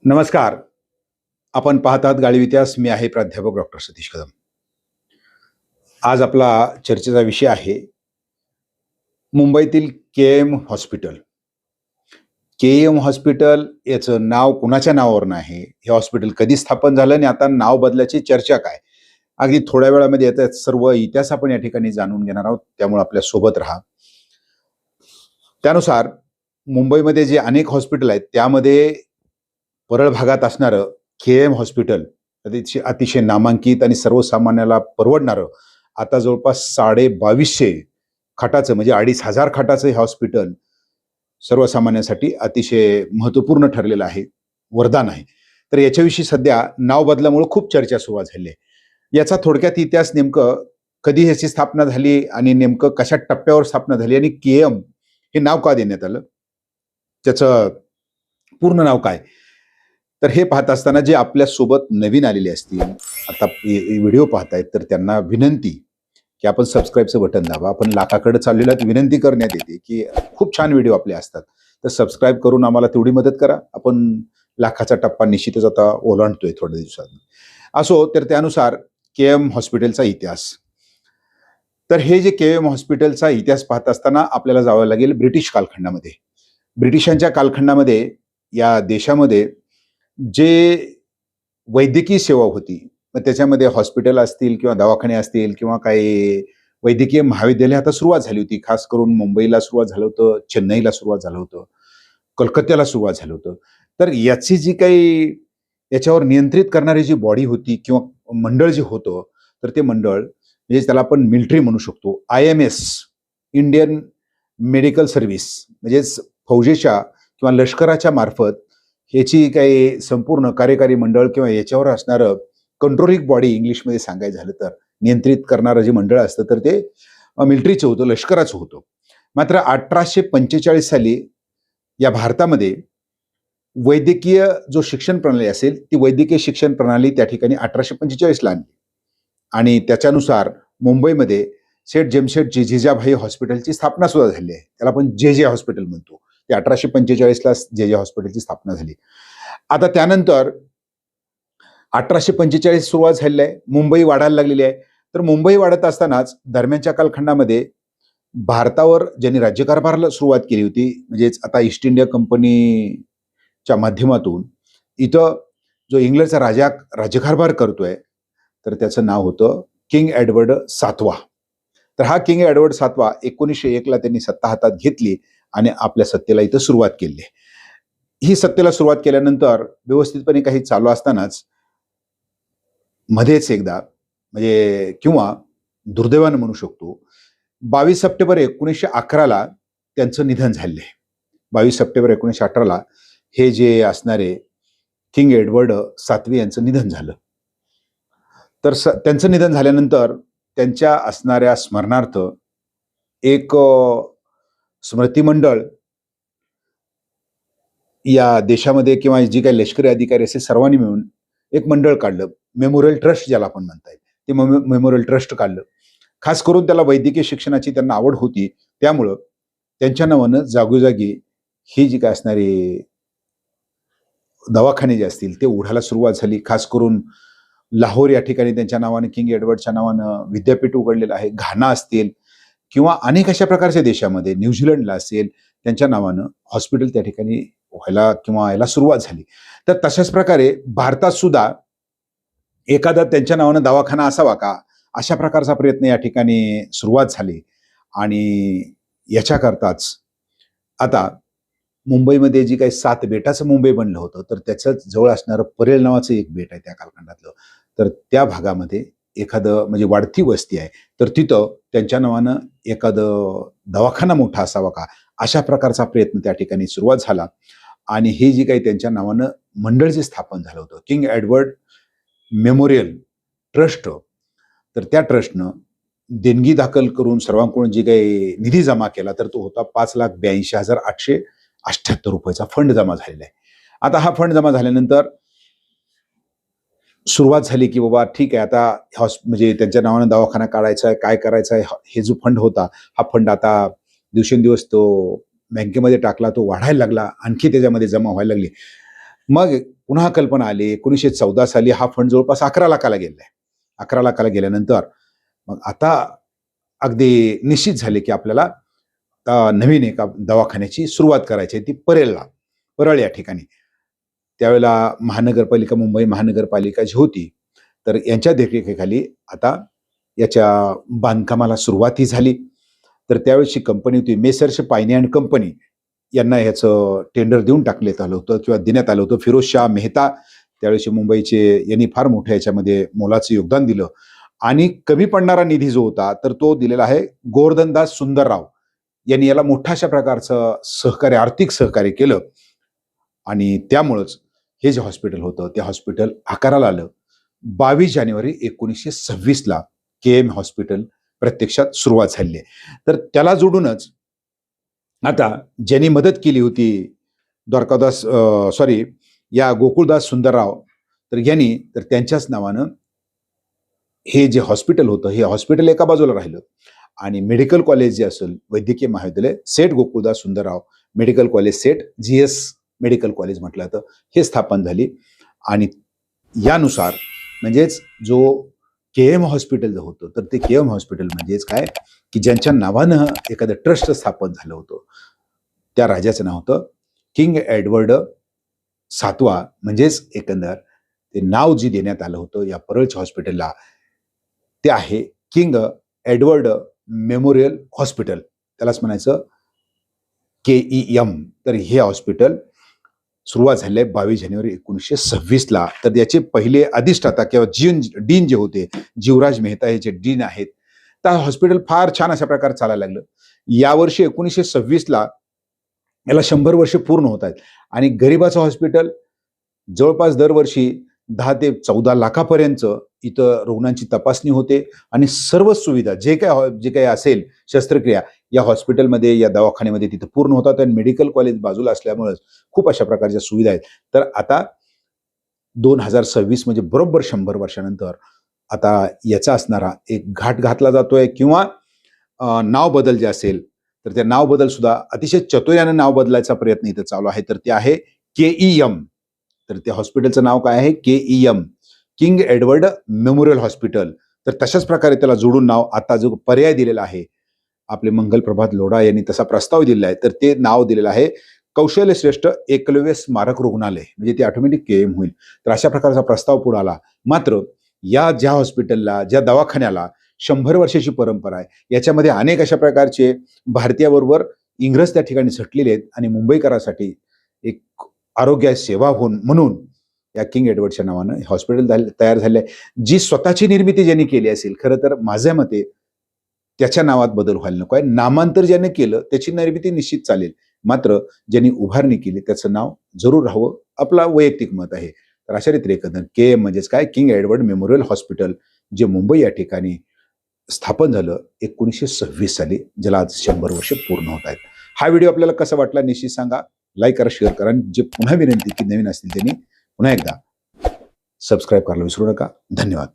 नमस्कार. आपण पाहतात गाळीव इतिहास. मी आहे प्राध्यापक डॉक्टर सतीश कदम. आज आपला चर्चेचा विषय आहे मुंबईतील केएम हॉस्पिटल. केएम हॉस्पिटल याचं नाव कुणाच्या नावावरून आहे, हे हॉस्पिटल कधी स्थापन झालं आणि आता नाव बदलाची चर्चा काय, अगदी थोड्या वेळामध्ये याचा सर्व इतिहास आपण या ठिकाणी जाणून घेणार आहोत. त्यामुळे आपल्या सोबत राहा. त्यानुसार मुंबईमध्ये जे अनेक हॉस्पिटल आहेत त्यामध्ये परळ भागात असणारं केएम हॉस्पिटल अतिशय नामांकित आणि सर्वसामान्याला परवडणारं, आता जवळपास 2250 खाटाचं म्हणजे 2500 खाटाचं हे हॉस्पिटल सर्वसामान्यांसाठी अतिशय महत्वपूर्ण ठरलेलं आहे, वरदान आहे. तर याच्याविषयी सध्या नाव बदलामुळे खूप चर्चा सुरुवात झाली आहे. याचा थोडक्यात इतिहास, नेमकं कधी ह्याची स्थापना झाली आणि नेमकं कशा टप्प्यावर स्थापना झाली आणि केएम हे नाव का देण्यात आलं, त्याचं पूर्ण नाव काय, तर हे पाहत असताना जे आपल्या सोबत नवीन आलेले असतील, आता व्हिडिओ पाहतायत, तर त्यांना विनंती की आपण सबस्क्राईबचं बटन दाबा. आपण लाखाकडे चाललेला विनंती करण्यात येते की खूप छान व्हिडिओ आपले असतात, तर सबस्क्राईब करून आम्हाला तेवढी मदत करा. आपण लाखाचा टप्पा निश्चितच आता ओलांडतोय थोड्या दिवसात. असो, तर त्यानुसार केएम हॉस्पिटलचा इतिहास. तर हे जे केएम हॉस्पिटलचा इतिहास पाहत असताना आपल्याला जावं लागेल ब्रिटिश कालखंडामध्ये. ब्रिटिशांच्या कालखंडामध्ये या देशामध्ये जे वैद्यकीय सेवा होती, मग त्याच्यामध्ये हॉस्पिटल असतील किंवा दवाखाने असतील किंवा काही वैद्यकीय महाविद्यालय आता सुरुवात झाली होती. खास करून मुंबईला सुरुवात झालं होतं, चेन्नईला सुरुवात झालं होतं, कलकत्त्याला सुरुवात झालं होतं. तर याची जी काही याच्यावर नियंत्रित करणारी जी बॉडी होती किंवा मंडळ जे होतं, तर ते मंडळ म्हणजे त्याला आपण मिलिटरी म्हणू शकतो. IMS, इंडियन मेडिकल सर्व्हिस, म्हणजेच फौजेच्या किंवा लष्कराच्या मार्फत ह्याची काही संपूर्ण कार्यकारी मंडळ किंवा याच्यावर असणारं कंट्रोलिंग बॉडी, इंग्लिशमध्ये सांगायचं झालं तर नियंत्रित करणारं जे मंडळ असतं, तर ते मिलिटरीचं होतं, लष्कराचं होतं. मात्र 1845 साली या भारतामध्ये वैद्यकीय जो शिक्षण प्रणाली असेल, ती वैद्यकीय शिक्षण प्रणाली त्या ठिकाणी 1845ला आणली आणि त्याच्यानुसार मुंबईमध्ये सेठ जेमशेट जिजाभाई हॉस्पिटलची स्थापना सुद्धा झाली आहे. त्याला आपण जे हॉस्पिटल म्हणतो. ते 1845ला जे हॉस्पिटलची स्थापना झाली. आता त्यानंतर 1845 सुरुवात झालेली आहे, मुंबई वाढायला लागलेली आहे. तर मुंबई वाढत असतानाच दरम्यानच्या कालखंडामध्ये भारतावर ज्यांनी राज्यकारभाराला सुरुवात केली होती, म्हणजेच आता ईस्ट इंडिया कंपनीच्या माध्यमातून इथं जो इंग्लंडचा राज्यकारभार करतोय, तर त्याचं नाव होतं किंग एडवर्ड 7वा. तर हा किंग एडवर्ड 7वा 1901ला त्यांनी सत्ता हातात घेतली आणि आपल्या सत्तेला इथं सुरुवात केली. ही सत्तेला सुरुवात केल्यानंतर व्यवस्थितपणे काही चालू असतानाच मध्येच एकदा, म्हणजे किंवा दुर्दैवानं म्हणू शकतो, 22 सप्टेंबर 1911ला त्यांचं निधन झाले. 22 सप्टेंबर 1918ला हे जे असणारे किंग एडवर्ड 7वे यांचं निधन झालं. तर त्यांचं निधन झाल्यानंतर त्यांच्या असणाऱ्या स्मरणार्थ एक स्मृती मंडळ या देशामध्ये किंवा जी काही लष्करी अधिकारी असेल सर्वांनी मिळून एक मंडळ काढलं, मेमोरियल ट्रस्ट ज्याला आपण म्हणता येईल, ते मेमोरियल ट्रस्ट काढलं. खास करून त्याला वैद्यकीय शिक्षणाची त्यांना आवड होती, त्यामुळं त्यांच्या नावानं जागोजागी ही जी काय असणारी दवाखाने जे असतील ते उघडायला सुरुवात झाली. खास करून लाहोर या ठिकाणी त्यांच्या नावानं, किंग एडवर्डच्या नावानं विद्यापीठ उघडलेलं आहे. घाना असतील किंवा अनेक अशा प्रकारच्या देशामध्ये, न्यूझीलंडला असेल, त्यांच्या नावानं हॉस्पिटल त्या ठिकाणी व्हायला किंवा याला सुरुवात झाली. तर तशाच प्रकारे भारतात सुद्धा एखादा त्यांच्या नावानं दवाखाना असावा का, अशा प्रकारचा प्रयत्न या ठिकाणी सुरुवात झाली. आणि याच्याकरताच आता मुंबईमध्ये जी काही 7 बेटाचं मुंबई बनलं होतं, तर त्याच्याच जवळ असणारं परेल नावाचं एक बेट आहे त्या कालखंडातलं. तर त्या भागामध्ये एखादं म्हणजे वाढती वस्ती आहे, तर तिथं त्यांच्या नावानं एखादं दवाखाना मोठा असावा का, अशा प्रकारचा प्रयत्न त्या ठिकाणी सुरुवात झाला. आणि हे जी काही त्यांच्या नावानं मंडळ जे स्थापन झालं होतं, किंग एडवर्ड मेमोरियल ट्रस्ट, तर त्या ट्रस्टनं देणगी दाखल करून सर्वांकडून जी काही निधी जमा केला, तर तो होता 5,82,878 रुपयाचा फंड जमा झालेला आहे. आता हा फंड जमा झाल्यानंतर सुरुवात झाली की बाबा ठीक आहे, आता म्हणजे त्यांच्या नावानं दवाखाना काढायचा आहे, काय करायचं आहे, हे जो फंड होता, हा फंड आता दिवसेंदिवस तो बँकेमध्ये टाकला, तो वाढायला लागला, आणखी त्याच्यामध्ये जमा व्हायला लागली. मग पुन्हा कल्पना आली. 1914 साली हा फंड जवळपास 11 लाखाला गेलाय. 11 लाखाला गेल्यानंतर मग आता अगदी निश्चित झाले की आपल्याला नवीन एका दवाखान्याची सुरुवात करायची आहे, ती परळ या ठिकाणी. त्यावेळेला महानगरपालिका, मुंबई महानगरपालिका जी होती, तर यांच्या देखरेखीखाली आता याच्या बांधकामाला सुरुवातही झाली. तर त्यावेळेची कंपनी होती मेसर्स पायने अँड कंपनी, यांना ह्याचं टेंडर देऊन टाकण्यात आलं होतं किंवा देण्यात आलं होतं. फिरोजशाह मेहता त्यावेळेचे मुंबईचे, यांनी फार मोठं याच्यामध्ये मोलाचं योगदान दिलं. आणि कमी पडणारा निधी जो होता तर तो दिलेला आहे गोवर्धनदास सुंदरराव यांनी. याला मोठ्या अशा प्रकारचं सहकार्य, आर्थिक सहकार्य केलं आणि त्यामुळंच हे जे हॉस्पिटल होतं ते हॉस्पिटल आकाराला आलं. 22 जानेवारी 1926ला KM हॉस्पिटल प्रत्यक्षात सुरुवात झाली आहे. तर त्याला जोडूनच आता ज्यांनी मदत केली होती या गोकुळदास सुंदरराव, तर यांनी, तर त्यांच्याच नावानं हे जे हॉस्पिटल होतं, हे हॉस्पिटल एका बाजूला राहिलं आणि मेडिकल कॉलेज जे असेल, वैद्यकीय महाविद्यालय सेठ गोकुळदास सुंदरराव मेडिकल कॉलेज, सेठ GS मेडिकल कॉलेज म्हटलं तर, हे स्थापन झाली. आणि यानुसार म्हणजेच जो KM हॉस्पिटल जो होतं, तर ते KM हॉस्पिटल म्हणजेच काय की ज्यांच्या नावानं एखादं ट्रस्ट स्थापन झालं होतं, त्या राजाचं नाव होतं किंग एडवर्ड 7वा. म्हणजेच एकंदर ते नाव जे देण्यात आलं होतं या परळच्या हॉस्पिटलला, ते आहे किंग एडवर्ड मेमोरियल हॉस्पिटल, त्यालाच म्हणायचं KEM. तर हे हॉस्पिटल सुरुवात झाली आहे 22 जानेवारी 1926ला. तर याचे पहिले अधिष्ठाता किंवा डीन जे होते, जीवराज मेहता हे जे डीन आहेत, तर हॉस्पिटल फार छान अशा प्रकारे चालायला लागलं. यावर्षी 1926ला याला 100 वर्ष पूर्ण होत आहेत. आणि गरिबाचं हॉस्पिटल जवळपास दरवर्षी 10 ते 14 लाखापर्यंत इथं रुग्णांची तपासणी होते आणि सर्व सुविधा जे काही असेल, शस्त्रक्रिया या हॉस्पिटलमध्ये, या दवाखान्यामध्ये तिथं पूर्ण होतात. आणि मेडिकल कॉलेज बाजूला असल्यामुळे खूप अशा प्रकारच्या सुविधा आहेत. तर आता 2026 म्हणजे बरोबर 100 वर्षानंतर आता याचा असणारा एक घाट घातला जातोय किंवा नाव बदल जे असेल, तर त्या नाव बदल सुद्धा अतिशय चतुर्यानं नाव बदलायचा प्रयत्न इथं चालू आहे. तर ते आहे KEM. तर त्या हॉस्पिटलचं नाव काय आहे? KEM, king Edward memorial hospital. तर तशाच प्रकारे त्याला जोडून नाव आता जो पर्याय दिलेला आहे, आपले मंगलप्रभात लोढा यांनी तसा प्रस्ताव दिलेला आहे, तर ते नाव दिलेलं आहे कौशल्यश्रेष्ठ एकलव्य स्मारक रुग्णालय. म्हणजे ते ऑटोमॅटिक KM होईल. तर अशा प्रकारचा प्रस्ताव पुढे आला. मात्र या ज्या हॉस्पिटलला, ज्या दवाखान्याला 100 वर्षाची परंपरा आहे, याच्यामध्ये अनेक अशा प्रकारचे भारतीयाबरोबर इंग्रज त्या ठिकाणी झटलेले आहेत आणि मुंबईकरांसाठी एक आरोग्य सेवा म्हणून या किंग एडवर्डच्या नावानं हॉस्पिटल तयार झाले आहे. जी स्वतःची निर्मिती ज्यांनी केली असेल, खरं तर माझ्या मते त्याच्या नावात बदल व्हायला नको आहे. नामांतर ज्याने केलं त्याची निर्मिती निश्चित चालेल, मात्र ज्यांनी उभारणी केली त्याचं नाव जरूर राहावं, आपला वैयक्तिक मत आहे. तर अशा रीतीने एकंदर KM म्हणजेच काय, किंग एडवर्ड मेमोरियल हॉस्पिटल, जे मुंबई या ठिकाणी स्थापन झालं 1926 साली, ज्याला आज 100 वर्ष पूर्ण होत आहेत. हा व्हिडिओ आपल्याला कसा वाटला निश्चित सांगा, लाईक करा, शेअर करा. आणि जे पुन्हा विनंती की नवीन असतील त्यांनी पुन्हा एकदा सबस्क्राईब करायला विसरू नका. धन्यवाद.